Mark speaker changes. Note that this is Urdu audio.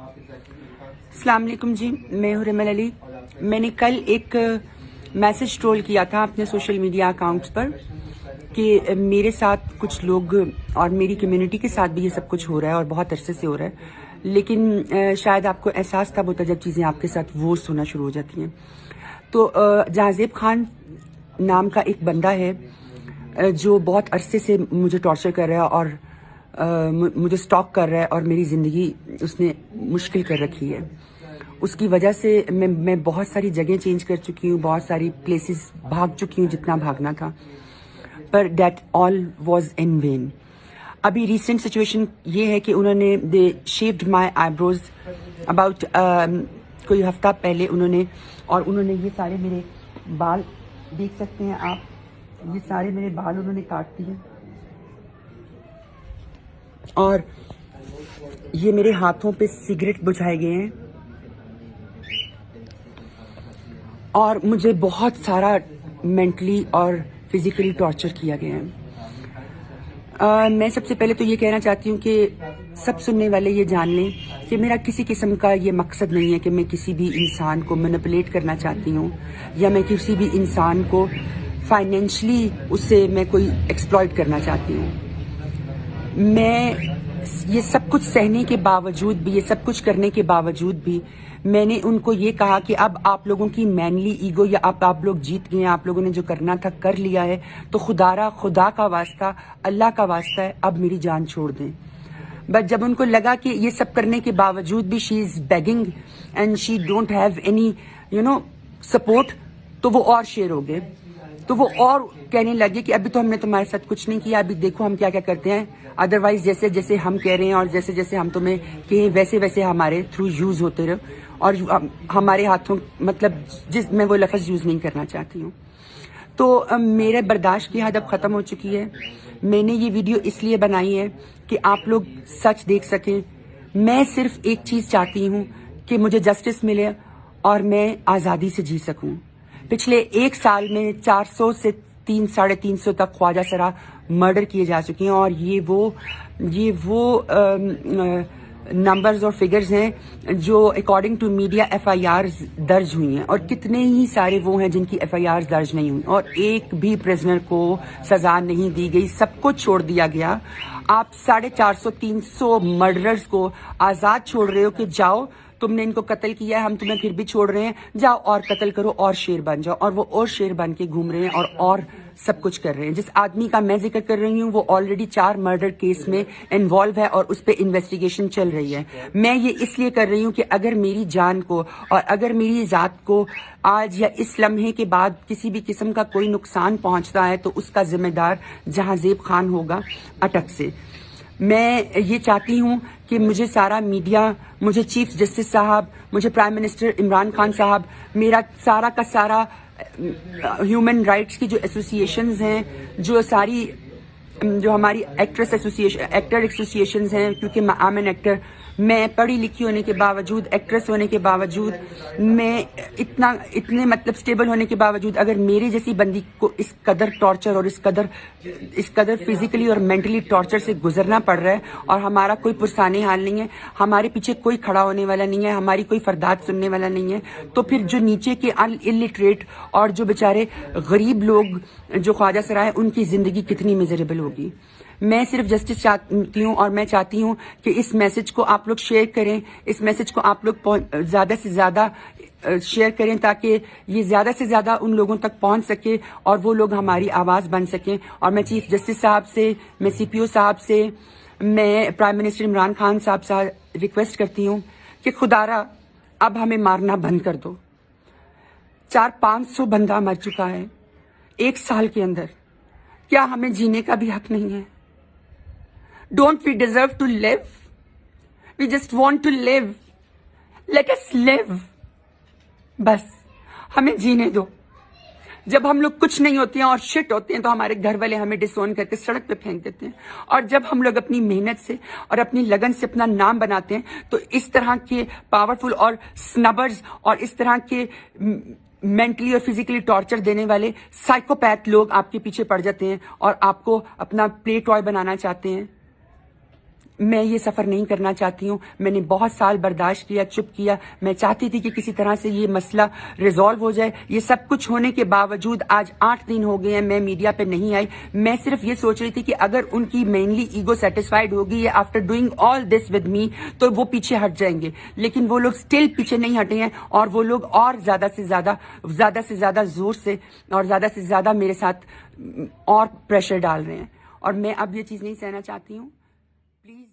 Speaker 1: السلام علیکم جی، میں ہوں ریمل علی۔ میں نے کل ایک میسج ٹرول کیا تھا اپنے سوشل میڈیا اکاؤنٹس پر کہ میرے ساتھ کچھ لوگ اور میری کمیونٹی کے ساتھ بھی یہ سب کچھ ہو رہا ہے اور بہت عرصے سے ہو رہا ہے، لیکن شاید آپ کو احساس تب ہوتا ہے جب چیزیں آپ کے ساتھ ورس ہونا شروع ہو جاتی ہیں۔ تو جہازیب خان نام کا ایک بندہ ہے جو بہت عرصے سے مجھے ٹارچر کر رہا ہے اور مجھے سٹاک کر رہا ہے اور میری زندگی اس نے مشکل کر رکھی ہے۔ اس کی وجہ سے میں بہت ساری جگہیں چینج کر چکی ہوں، بہت ساری پلیسز بھاگ چکی ہوں جتنا بھاگنا تھا، پر that all was in vain. ابھی ریسنٹ سچویشن یہ ہے کہ انہوں نے دے شیوڈ مائی آئی بروز اباؤٹ کوئی ہفتہ پہلے انہوں نے یہ سارے میرے بال دیکھ سکتے ہیں آپ، یہ سارے میرے بال انہوں نے کاٹ دیے اور یہ میرے ہاتھوں پہ سگریٹ بجھائے گئے ہیں اور مجھے بہت سارا مینٹلی اور فزیکلی ٹارچر کیا گیا ہے۔ میں سب سے پہلے تو یہ کہنا چاہتی ہوں کہ سب سننے والے یہ جان لیں کہ میرا کسی قسم کا یہ مقصد نہیں ہے کہ میں کسی بھی انسان کو مینیپولیٹ کرنا چاہتی ہوں یا میں کسی بھی انسان کو فائنینشلی اس سے میں کوئی ایکسپلائٹ کرنا چاہتی ہوں۔ میں یہ سب کچھ سہنے کے باوجود بھی، یہ سب کچھ کرنے کے باوجود بھی میں نے ان کو یہ کہا کہ اب آپ لوگوں کی مینلی ایگو یا اب آپ لوگ جیت گئے ہیں، آپ لوگوں نے جو کرنا تھا کر لیا ہے، تو خدا کا واسطہ، اللہ کا واسطہ ہے، اب میری جان چھوڑ دیں۔ بٹ جب ان کو لگا کہ یہ سب کرنے کے باوجود بھی she is begging and she don't have any support, تو وہ اور شیر ہو گئے، تو وہ اور کہنے لگے کہ ابھی تو ہم نے تمہارے ساتھ کچھ نہیں کیا، ابھی دیکھو ہم کیا کیا کرتے ہیں، ادروائز جیسے جیسے ہم کہہ رہے ہیں اور جیسے جیسے ہم تمہیں کہیں ویسے ویسے ہمارے تھرو یوز ہوتے رہو، اور ہمارے ہاتھوں مطلب میں وہ لفظ یوز نہیں کرنا چاہتی ہوں۔ تو میرے برداشت کی حد اب ختم ہو چکی ہے۔ میں نے یہ ویڈیو اس لیے بنائی ہے کہ آپ لوگ سچ دیکھ سکیں۔ میں صرف ایک چیز چاہتی ہوں کہ مجھے جسٹس ملے اور میں آزادی سے جی سکوں۔ پچھلے ایک سال میں 400 سے 350 تک خواجہ سرا مرڈر کیے جا چکے ہیں، اور یہ وہ نمبرز اور فگرز ہیں جو اکارڈنگ ٹو میڈیا ایف آئی آرز درج ہوئی ہیں، اور کتنے ہی سارے وہ ہیں جن کی ایف آئی آرز درج نہیں ہوئی اور ایک بھی پرزنر کو سزا نہیں دی گئی، سب کو چھوڑ دیا گیا۔ آپ 450-300 مرڈررز کو آزاد چھوڑ رہے ہو کہ جاؤ، تم نے ان کو قتل کیا ہے، ہم تمہیں پھر بھی چھوڑ رہے ہیں، جاؤ اور قتل کرو اور شیر بن جاؤ، اور وہ اور شیر بن کے گھوم رہے ہیں اور سب کچھ کر رہے ہیں۔ جس آدمی کا میں ذکر کر رہی ہوں وہ آلریڈی 4 مرڈر کیس میں انوالو ہے اور اس پہ انویسٹیگیشن چل رہی ہے۔ میں یہ اس لیے کر رہی ہوں کہ اگر میری جان کو اور اگر میری ذات کو آج یا اس لمحے کے بعد کسی بھی قسم کا کوئی نقصان پہنچتا ہے تو اس کا ذمہ دار جہازیب خان ہوگا اٹک سے۔ میں یہ چاہتی ہوں کہ مجھے سارا میڈیا، مجھے چیف جسٹس صاحب، مجھے پرائم منسٹر عمران خان صاحب، میرا سارا کا سارا ہیومن رائٹس کی جو ایسوسیشنز ہیں، جو ہماری ایکٹر ایسوسیشنز ہیں، کیونکہ میں آئی این ایکٹر، میں پڑھی لکھی ہونے کے باوجود، ایکٹریس ہونے کے باوجود، میں اتنے مطلب سٹیبل ہونے کے باوجود اگر میری جیسی بندی کو اس قدر ٹارچر اور اس قدر فزیکلی اور مینٹلی ٹارچر سے گزرنا پڑ رہا ہے اور ہمارا کوئی پرسانے حال نہیں ہے، ہمارے پیچھے کوئی کھڑا ہونے والا نہیں ہے، ہماری کوئی فریاد سننے والا نہیں ہے، تو پھر جو نیچے کے الٹریٹ اور جو بیچارے غریب لوگ جو خواجہ سرا ہے ان کی زندگی کتنی میزریبل ہوگی۔ میں صرف جسٹس چاہتی ہوں اور میں چاہتی ہوں کہ اس میسج کو آپ لوگ شیئر کریں، اس میسج کو آپ لوگ زیادہ سے زیادہ شیئر کریں تاکہ یہ زیادہ سے زیادہ ان لوگوں تک پہنچ سکے اور وہ لوگ ہماری آواز بن سکیں۔ اور میں چیف جسٹس صاحب سے، میں سی پی او صاحب سے، میں پرائم منسٹر عمران خان صاحب سے ریکویسٹ کرتی ہوں کہ خدا را اب ہمیں مارنا بند کر دو۔ 400-500 بندہ مر چکا ہے ایک سال کے اندر، کیا ہمیں جینے کا بھی حق نہیں ہے؟ Don't we deserve to live? We just want to live. Let us live. بس ہمیں جینے دو۔ جب ہم لوگ کچھ نہیں ہوتے ہیں اور شٹ ہوتے ہیں تو ہمارے گھر والے ہمیں ڈسون کر کے سڑک پہ پھینک دیتے ہیں، اور جب ہم لوگ اپنی محنت سے اور اپنی لگن سے اپنا نام بناتے ہیں تو اس طرح کے پاورفل اور سنبرز اور اس طرح کے مینٹلی اور فزیکلی ٹارچر دینے والے سائیکوپیتھ لوگ آپ کے پیچھے پڑ جاتے ہیں اور آپ کو اپنا پلے ٹوائے بنانا چاہتے ہیں۔ میں یہ سفر نہیں کرنا چاہتی ہوں. میں نے بہت سال برداشت کیا, چپ کیا. میں چاہتی تھی کہ کسی طرح سے یہ مسئلہ ریزالو ہو جائے. یہ سب کچھ ہونے کے باوجود آج 8 دن ہو گئے ہیں میں میڈیا پہ نہیں آئی. میں صرف یہ سوچ رہی تھی کہ اگر ان کی مینلی ایگو سیٹسفائیڈ ہوگی after doing all this with me تو وہ پیچھے ہٹ جائیں گے, لیکن وہ لوگ سٹل پیچھے نہیں ہٹے ہیں, اور وہ لوگ اور زیادہ سے زیادہ زور سے اور زیادہ سے زیادہ میرے ساتھ اور پریشر ڈال رہے ہیں, اور میں اب یہ چیز نہیں سہنا چاہتی ہوں. پلیز